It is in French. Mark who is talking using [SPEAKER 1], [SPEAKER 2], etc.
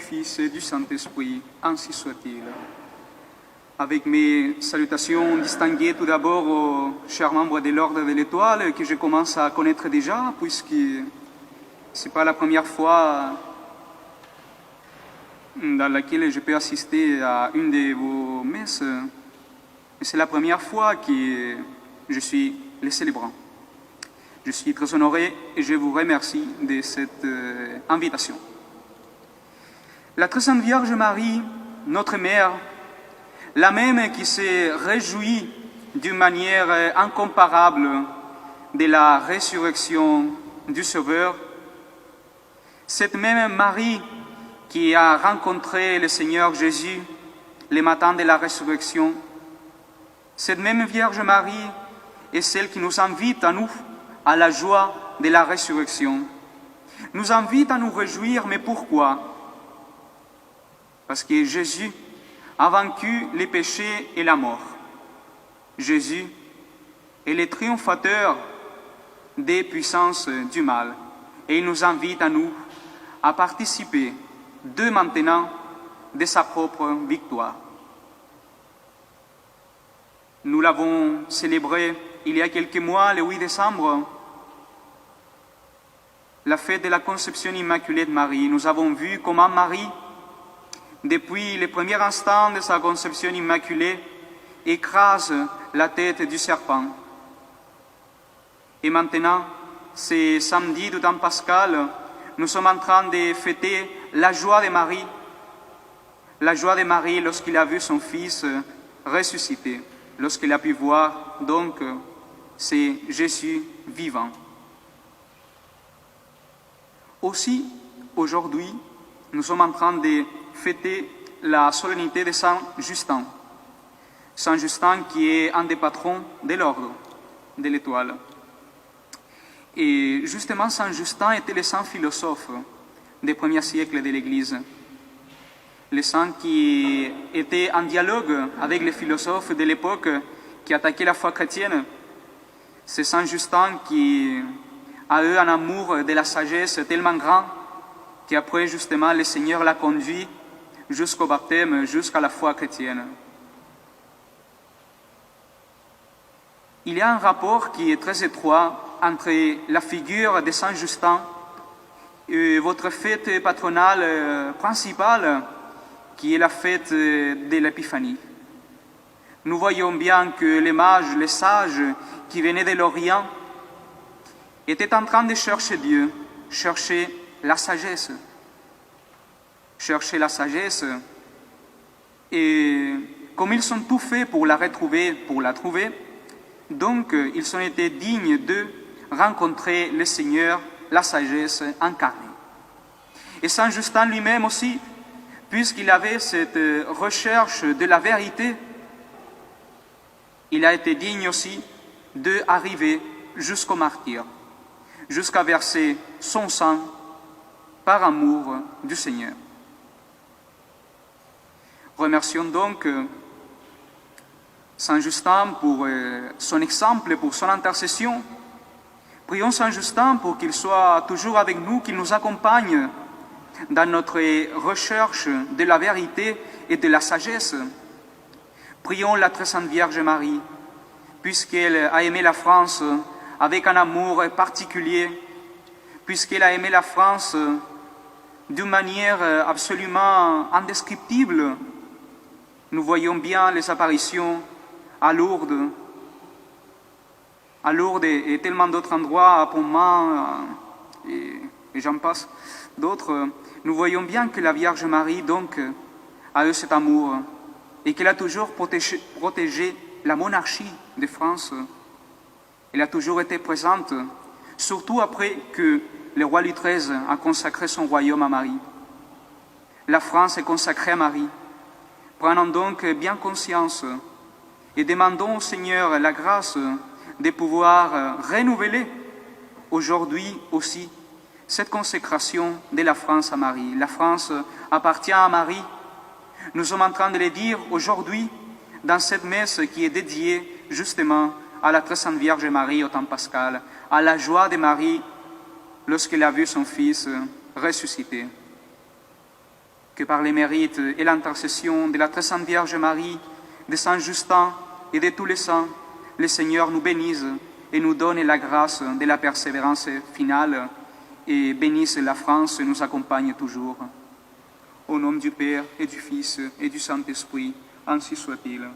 [SPEAKER 1] Fils et du Saint-Esprit, ainsi soit-il. Avec mes salutations distinguées tout d'abord aux chers membres de l'Ordre de l'Étoile que je commence à connaître déjà, puisque ce n'est pas la première fois dans laquelle je peux assister à une de vos messes, mais c'est la première fois que je suis le célébrant. Je suis très honoré et je vous remercie de cette invitation. La très sainte Vierge Marie, notre Mère, la même qui s'est réjouie d'une manière incomparable de la résurrection du Sauveur, cette même Marie qui a rencontré le Seigneur Jésus le matin de la résurrection, cette même Vierge Marie est celle qui nous invite à nous à la joie de la résurrection, nous invite à nous réjouir, mais pourquoi? Parce que Jésus a vaincu les péchés et la mort. Jésus est le triomphateur des puissances du mal et il nous invite à nous à participer dès maintenant de sa propre victoire. Nous l'avons célébré il y a quelques mois, le 8 décembre, la fête de la Conception Immaculée de Marie. Nous avons vu comment Marie, depuis le premier instant de sa conception immaculée, écrase la tête du serpent. Et maintenant, c'est samedi du temps pascal, nous sommes en train de fêter la joie de Marie lorsqu'il a vu son Fils ressuscité, lorsqu'il a pu voir donc c'est Jésus vivant. Aussi, aujourd'hui, nous sommes en train de fêter la solennité de Saint Justin. Saint Justin qui est un des patrons de l'ordre de l'Étoile. Et justement, Saint Justin était le saint philosophe des premiers siècles de l'Église. Le saint qui était en dialogue avec les philosophes de l'époque qui attaquaient la foi chrétienne. C'est Saint Justin qui a eu un amour de la sagesse tellement grand qu'après, justement, le Seigneur l'a conduit jusqu'au baptême, jusqu'à la foi chrétienne. Il y a un rapport qui est très étroit entre la figure de Saint Justin et votre fête patronale principale, qui est la fête de l'Épiphanie. Nous voyons bien que les mages, les sages qui venaient de l'Orient, étaient en train de chercher Dieu, chercher la sagesse. Chercher la sagesse. Et comme ils sont tout faits pour la retrouver, pour la trouver, donc ils ont été dignes de rencontrer le Seigneur, la sagesse incarnée. Et Saint Justin lui-même aussi, puisqu'il avait cette recherche de la vérité, il a été digne aussi d'arriver jusqu'au martyr, jusqu'à verser son sang par amour du Seigneur. Remercions donc Saint Justin pour son exemple, pour son intercession. Prions Saint Justin pour qu'il soit toujours avec nous, qu'il nous accompagne dans notre recherche de la vérité et de la sagesse. Prions la très sainte Vierge Marie, puisqu'elle a aimé la France avec un amour particulier, puisqu'elle a aimé la France d'une manière absolument indescriptible. Nous voyons bien les apparitions à Lourdes et tellement d'autres endroits, à Pontmain, et j'en passe d'autres. Nous voyons bien que la Vierge Marie, donc, a eu cet amour et qu'elle a toujours protégé la monarchie de France. Elle a toujours été présente, surtout après que le roi Louis XIII a consacré son royaume à Marie. La France est consacrée à Marie. Prenons donc bien conscience et demandons au Seigneur la grâce de pouvoir renouveler aujourd'hui aussi cette consécration de la France à Marie. La France appartient à Marie. Nous sommes en train de le dire aujourd'hui dans cette messe qui est dédiée justement à la très sainte Vierge Marie au temps pascal, à la joie de Marie lorsqu'elle a vu son Fils ressuscité. Que par les mérites et l'intercession de la très sainte Vierge Marie, de Saint Justin et de tous les saints, le Seigneur nous bénisse et nous donne la grâce de la persévérance finale et bénisse la France et nous accompagne toujours. Au nom du Père et du Fils et du Saint-Esprit, ainsi soit-il.